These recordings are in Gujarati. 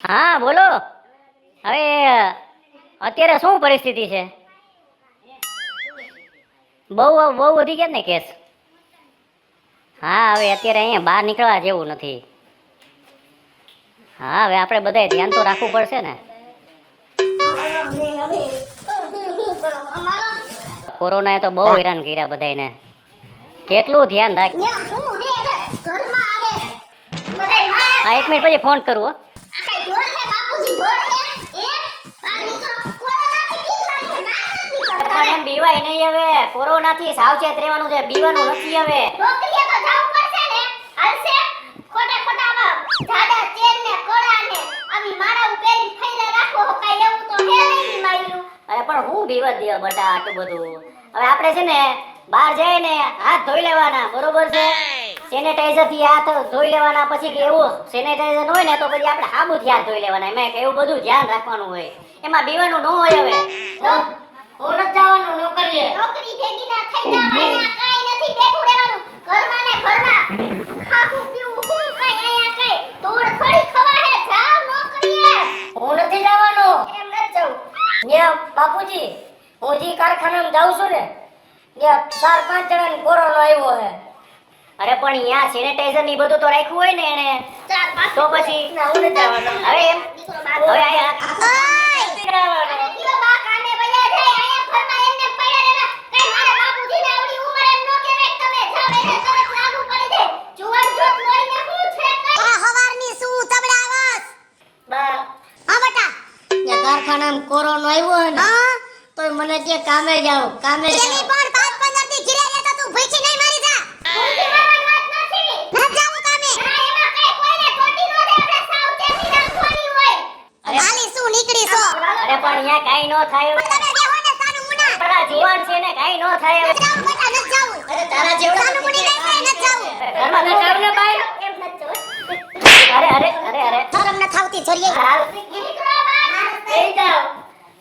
હા બોલો. હવે અત્યારે શું પરિસ્થિતિ છે? બહુ બહુ વધી ગયા ને કેસ. હા હવે અત્યારે અહીંયા બહાર નીકળવા જેવું નથી. હા હવે આપણે બધાએ ધ્યાન તો રાખવું પડશે ને. કોરોનાએ તો બહુ હેરાન કર્યા બધાને. કેટલું ધ્યાન રાખ. હા 1 મિનિટ પછી ફોન કરું હો. પણ એમ બીવાય નહીં હવે. કોરોનાથી સાવચેત રહેવાનું છે, બીવાનું નથી હવે. અરે પણ હું બીવા દે બટા આટલું બધું. હવે આપણે છે ને બહાર જઈએ ને હાથ ધોઈ લેવાના, બરોબર છે? સેનેટાઈઝર થી હાથ ધોઈ લેવાના. પછી કે એવું સેનેટાઈઝર હોય ને તો પછી આપણે સાબુથી હાથ ધોઈ લેવાના. એમાં કે એવું બધું ધ્યાન રાખવાનું હોય. એમાં બીવાનું ન હોય. હવે હું નથી જવાનું નોકરીએ. નોકરી ભેગી ના થઈ જવાય. કાઈ નથી, બેઠું રહેવાનું ઘરમાં ને ઘરમાં. ખાવું પીવું હું કાઈ અહીંયા કાઈ તોડ ફળી ખવાય. જાવ નોકરીએ. હું નથી જવાનું. એમ ન જાવ. ન્યા બાપુજી હું જી કારખાનામાં જાઉં છું ને, ન્યા 4-5 જણાને કોરોના આવ્યો હે. અરે પણ અહીંયા સેનેટાઈઝર ની બધું તો રાખ્યું હોય ને એને. તો પછી ના હું નથી જવાનું. હવે એમ હવે આયા કોરોના આવ્યો ને તો મને કે કામે જાવ કામે જાવ. એની પણ 5-15 દી ઘરે રહેતા તું ભઈછી નહીં મારી જા. ભૂખી મારવાની વાત નથી. ન જાવ કામે. ના એમાં કઈ કોઈને ખોટી ન દે. આપણે સાવચેતી રાખવાની હોય. અરે હાલી શું નીકળી છો? અરે પણ અહીંયા કાઈ ન થાય. તમે બેહો ને સાનું મુના. તારા જીવન છે ને કાઈ ન થાય. જાવ બેટા ન જાવ. અરે તારા જેવડા સાનું મુની નહીં ન જાવ. ઘરમાં ન જાવ ને ભાઈ. કેમ ન જાવ? અરે અરે અરે અરે શરમ ન થાવતી છોરીએ. હાલ નીકળો બહાર. લઈ જાવ.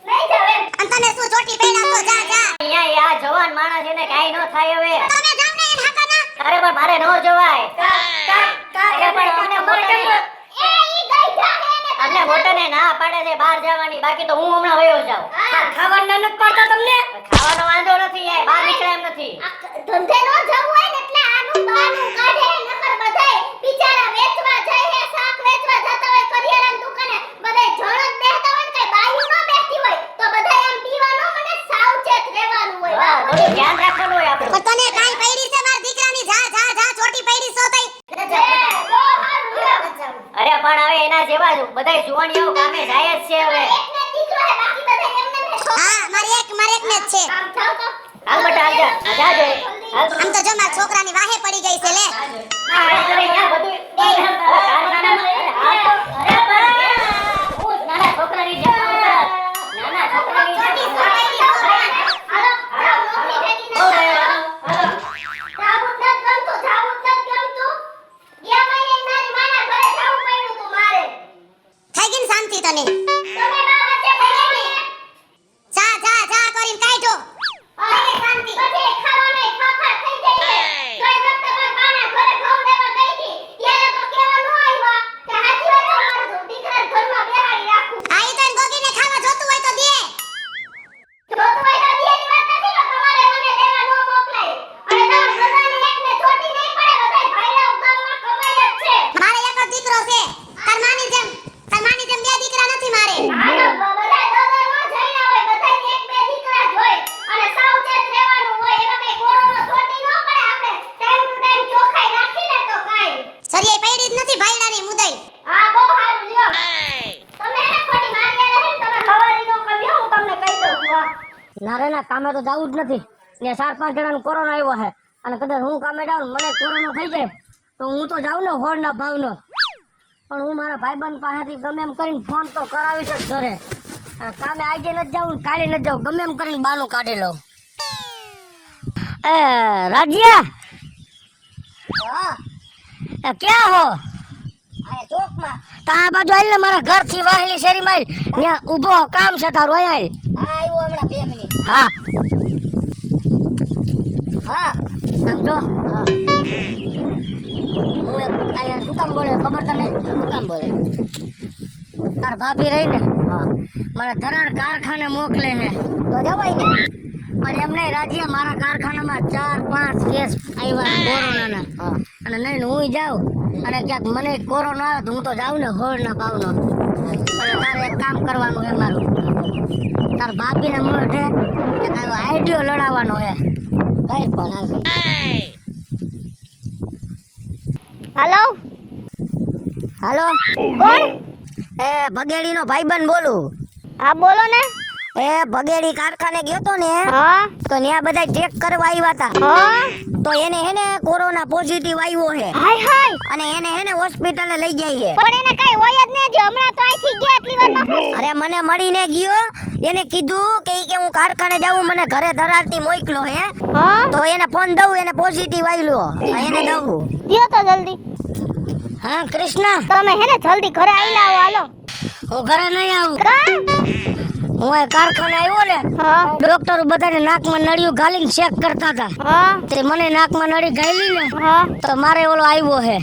લઈ જાવ એમ. અંતને શું ચોટી પેડા તો જા જા. અહીંયા આ જવાન માણસ એને કાઈ ન થાય હવે. તમે જાવ ને એન હાકાના. અરે પણ મારે ન જવાય. અરે પણ તમને મોટે એ ઈ ગઈ જાહે ને. અમને મોટને ના પાડે છે બહાર જવાની. બાકી તો હું હમણાં વયો જાઉં. ખાવાનું નથી પાડતા તમને? ખાવાનો વાંધો નથી. એ બહાર નીકળે એમ નથી. ધંધે નો જવું હોય ને એટલે આનું બાનું કાઢે. નકર બધાય બિચારા વેચવા જાય છે, શાક વેચવા જતા હોય કરિયાણાની દુકાને. બધાય જણ જ બેહતા હોય ને કઈ બાયું ન બેઠી હોય તો બધાય આમ પીવાનો અને સાવચેત રહેવાનું હોય. વાહ થોડું ધ્યાન રાખવાનું હોય આપણે. પણ તને કાઈ પડી છે માર દીકરાની? જા જા જા ચોટી પડી છો તઈ. અરે પણ હવે એના જેવા બધાય જુવાનીઓ કામે જાય જ છે હવે. એકને દીકરો હે બાકી બધાય એમને ને. હા મારે એકને જ છે. આમ જાવ તો હાલ બટા હાલ જા. જા જો. આમ તો જો માર છોકરાની વાહે પડી ગઈ છે લે. હા અરે યાર બધું નાના છોકરાની જેમ નાના છોકરાની જેમ. હાલો જાવ નોકરી ભેગી ના જાવ. જાવું ન ગમતું જાવું ન ગમતું. ગયા મહિને મારી માના ઘરે જાવું પડ્યું તું મારે. થઈ ગઈ ને શાંતિ તને? તમે બા વચ્ચે થઈ ગઈ ને. જા જા જા કરીને કાઢો. અરે શાંતિ બધે ખાવાનો ખાખા થઈ જાય છે. કઈ વખતે માર માના ઘરે ઘઉં દેવા ગઈ હતી ત્યારે તો કેવા ન આવ્યા કે હાજી વાત મારું દીકરા ઘરમાં બેહાડી રાખું. આઈ તો ગોગીને ખાવા જોતું હોય તો દે. જોતું હોય તો દે ની વાત નથી. તો તમારે મને દેવા ન મોકલાય. અને તમાર બધાને એકને છોટી નહીં પડે. બધાય ભાઈલા ગામમાં કમાય જ છે. મારે એક જ દીકરો છે. તાર માની જેમ બે દીકરા નથી મારે. હાલો બધાય દોદર માં જઈના હોય. બધાય એક બે દીકરા જ હોય. અને સાવચેત રહેવાનું હોય. એમાં કઈ કોરોના છોટી ન પડે. આપણે ટાઈમ ટુ ટાઈમ ચોખાઈ રાખીને તો કાઈ સરિયાઈ પડી જ નથી ભાઈડાની મુદઈ. હા બહુ સારું લ્યો. તમે એને ખોટી મારી આલે હે. તમે ખવારી નો કવ્યો હું તમને કહી દઉં છું. ના રે ના કામે તો જાવું જ નથી. ને 4-5 જણાને કોરોના આવ્યો છે. અને કદાચ હું કામે જાઉં મને કોરોના થઈ જાય તો હું તો જાઉં ને હોડના ભાવનો. પણ હું મારા ભાઈબંધ પાસેથી ગમે એમ કરીને ફોન તો કરાવીશ જ ઘરે. કામે આજે નથી જાઉં કાલે નથી જાઉં. ગમે એમ કરીને બાનું કાઢી લઉં. રાજ્યા ક્યાં હો? ચોકમાં. તા બાજુ આવીને ને મારા ઘર થી વાહેલી શેરી માં ત્યાં ઉભો કામ છે તારું. અહીંયા આવ્યો હમણાં 2 મિનિટ. હા હા સમજો. હા હું અહીંયા શું કામ બોલે ખબર તને? શું કામ બોલે? તાર ભાભી રહી ને મને ધરાર કારખાને મોકલે છે તો જવાય ને. પણ એમ નહીં રાજ્ય મારા કારખાનામાં 4-5 કેસ આવ્યા કોરોનાના અને નહીં ને હું જાઉં અને ક્યાંક મને કોરોના આવે તો હું તો જાઉં ને હોળના ભાવનો એટલે તારે એક કામ કરવાનું છે મારું તાર ભાભીને મોઢે એક આઈડિયો લડાવવાનો છે કઈ પણ આવે હાલો હાલો કોણ? એ ભગેડીનો ભાઈબંધ બોલું હા બોલો ને. એ ભગેડી કારખાને ગયો તો ને હા તો ત્યાં બધા ચેક કરવા આવ્યા હતા હા તો એને હે ને કોરોના પોઝિટિવ આવ્યો છે હાય હાય. અને એને હે ને હોસ્પિટલે લઈ જાય છે પણ એને કઈ હોય જ નહીં. જો હમણાં તો અહીંથી ગયા એટલી વારમાં. અરે મને મળીને ગયો એને કીધું કે ઈ કે હું કારખાને જાઉં મને ઘરે ધરારતી મોકલો હે હા તો એને ફોન દઉં એને પોઝિટિવ આવ્યો એને દઉં દિયો તો જલ્દી. હા કૃષ્ણ તમે હે ને જલ્દી ઘરે આવી લાવો હાલો. હું ઘરે નહીં આવું કા? હું આ કારખાને આવ્યો ને હા ડોક્ટર બધાને નાકમાં નળિયું ગાલીને ચેક કરતા હતા હા તે મને નાકમાં નળી ગાયલી ને હા. તો મારે ઓલો આવ્યો હે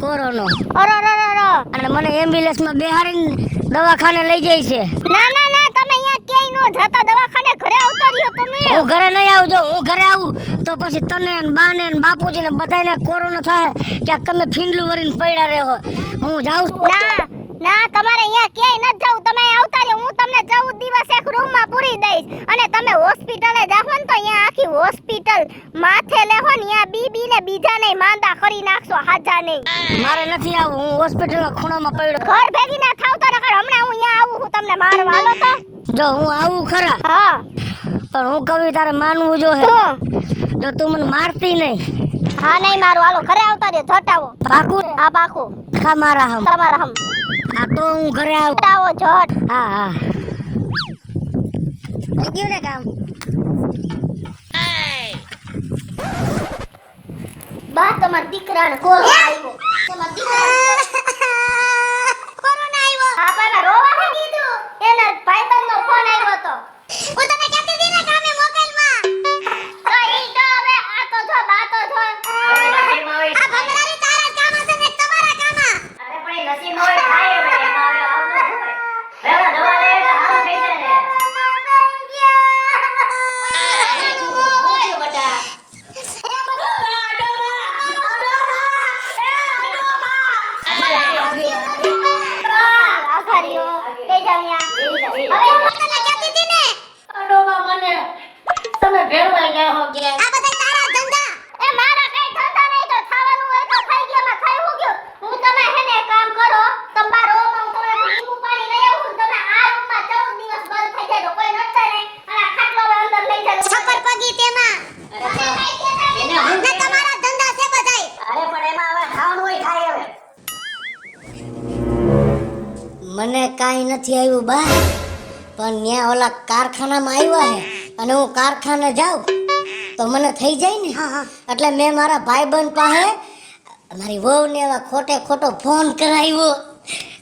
કોરોનો અરે અરે અરે. અને મને એમ્બ્યુલન્સમાં બેહાડીને દવાખાને લઈ જાય છે ના ના ના તમે અહીંયા ક્યાંય નો જતા દવાખાને ઘરે આવતા રહ્યો તમે. હું ઘરે નહીં આવું જો હું ઘરે આવું તો પછી તને ને બાને ને બાપુજીને બધાને કોરોના થાય ક્યાંક તમે ફીંડલું વરીને પડ્યા રહો હું જાઉં છું. ના ના તમારે અહીંયા ક્યાંય ન જવું. તમે અહીં આવતા રહ્યો. હું તમને 14 દિવસ એક રૂમમાં પૂરી દઈશ અને તમે હોસ્પિટલે જાઓ ને તો અહીંયા આખી હોસ્પિટલ માથે લેહો ને અહીંયા બીબી ને બીજાને માંદા કરી નાખશો હાજા નહીં. મારે નથી આવું હું હોસ્પિટલના ખૂણામાં પડ્યો ઘર ભેગી ના થાવ તો નકર હમણાં હું અહીંયા આવું હું તમને મારવા હાલો તો. જો હું આવું ખરા હા પણ હું કવિ તારે માનવું જો હે શું? જો તું મને મારતી નહીં હા નહીં મારું હાલો ઘરે આવતા રહ્યો. ઝટાવો. પાકું હા પાકું. ખા મારા હમ તમારા હમ આ તો હું ઘરે આવું ઝટાવો ઝટ. હા હા થઈ ગયું ને કામ બા તમારા દીકરાને કોરોના આવ્યો. તમારા દીકરાને કોરોના આવ્યો. હા પણ રોવા હે કીધું. એના ભાઈબંધનો ફોન આવ્યો તો. હું તને કહેતી હતી ને કામે મોકલવા. તો ઈ તો હવે આ તો જો બા તો જો. આ ભંગરારી તારા કામ હશે ને તમારા કામ. અરે પણ એ નસીબ હોય થાય ને એમાં હવે આવવું પડે વેલા દવા લે એટલે હારું થઈ જાય ને તમે ભેળવાઈ ગયા હો કે અરે પણ એમાં હવે ખાવાનું હોય ખાય હવે મને કાઈ નથી આવ્યું બા પણ ન્યા ઓલા કારખાનામાં આવ્યા હે અને હું કારખાને જાઉં તો મને થઈ જાય ને એટલે મેં મારા ભાઈબંધ પાસે મારી વહુને એવા ખોટે ખોટો ફોન કરાવ્યો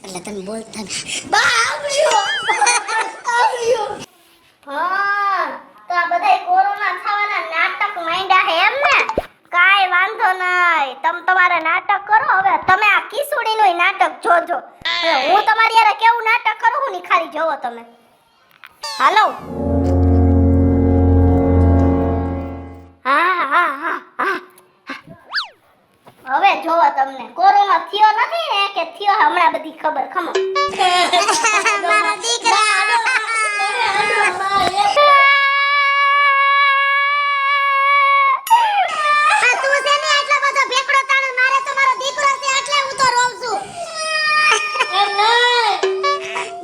એટલે તને બોલતા ને બા આવજો આવજો હા તો આ બધાય કોરોના થવાના નાટક માંડ્યા હે એમ ને. કાઈ વાંધો નહીં. તમે તમારા નાટક કરો. હવે તમે આ કિસુડીનું નાટક જોજો. હવે હું તમારી યારે કેવું નાટક કરું હું ની ખાલી જોવો તમે. હાલો. હા હા હા હા. હવે જોવો તમને કોરોના થયો નથી ને કે થયો હમણાં બધી ખબર ખમો. મારા દીકરા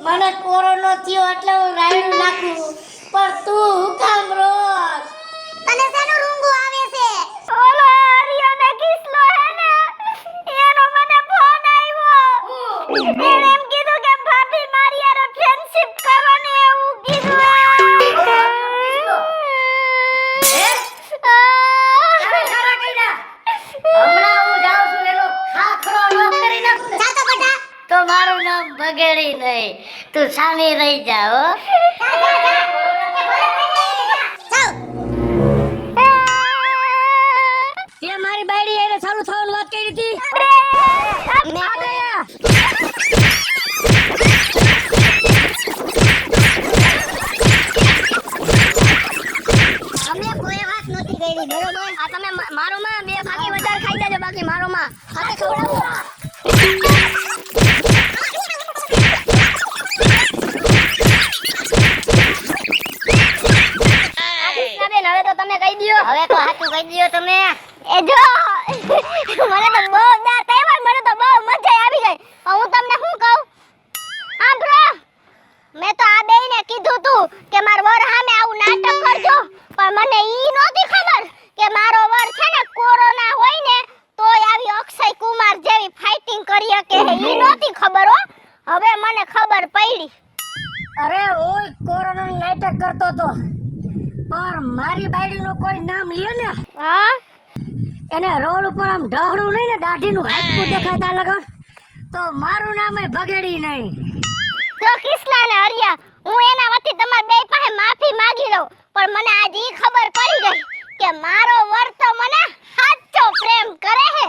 મને કોરોનો થયો એટલે હું રાયડું નાખું પણ તું હું કામ રોજ તને શેનું રૂંગું આવે છે? ઓલો આર્યને કિસ્લો હે ને એનો મને ફોન આવ્યો. એને એમ કીધું કે ભાભી મારી યાર ફ્રેન્ડશિપ કરવાની એવું કીધું. હમણાં હું જાઉં છું એનો ખાખરો ન કરી નાખું ને જાતો બેટા. તો મારું નામ બગેડી નહીં તું સામે રહી જા હો તે મારી બાયડી એને ચાલુ થવાનું વાત કરી હતી બેન હવે તો તમે કહી દયો. હવે તો સાચું કહી દયો તમે. એ જો મને તો બહુ દાંત આવ્યા, મને તો બહુ મજા આવી ગઈ. હું તમને શું કહું? આંભળો, મેં તો આ બેયને કીધું તું કે માર વર સામે આવું નાટક કરજો, પણ મને ઈ નહોતી ખબર કે મારો વર છે ને કોરોના હોય ને તોય આવી અક્ષય કુમાર જેવી ફાઇટિંગ કરી શકે ઈ નહોતી ખબર હો. હવે મને ખબર પડી. અરે ઓય કોરોનાનું નાટક કરતો તો, પણ મારી બાયડીનું કોઈ નામ લ્યો ને હા એને રોડ ઉપર આમ ઢહડું નહીં ને દાઢીનું હાથું દેખાતા લગન તો મારું નામ ભગેડી નહીં. તો કિસ્લા ને હરિયા, હું એના વતી તમાર બે પાસે માફી માંગી લઉં, પણ મને આજ ઈ ખબર પડી ગઈ કે મારો વર તો મને સાચો પ્રેમ કરે હે.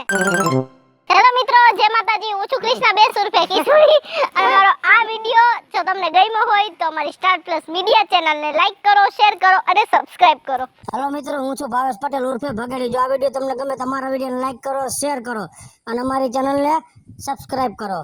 હેલો મિત્રો, જય માતાજી, હું છું કૃષ્ણા 200 રૂપિયા કિશોરી. અને મારો આ વિડિયો જો તમને ગમ્યો હોય તો અમારી સ્ટાર પ્લસ મીડિયા ચેનલને લાઈક કરો, શેર કરો અને સબસ્ક્રાઇબ કરો. હાલો મિત્રો, હું છું ભાવેશ પટેલ ઉર્ફે ભગેડી. જો આ વિડીયો તમને ગમે, તમારા વિડીયોને લાઈક કરો, શેર કરો અને અમારી ચેનલને સબસ્ક્રાઇબ કરો.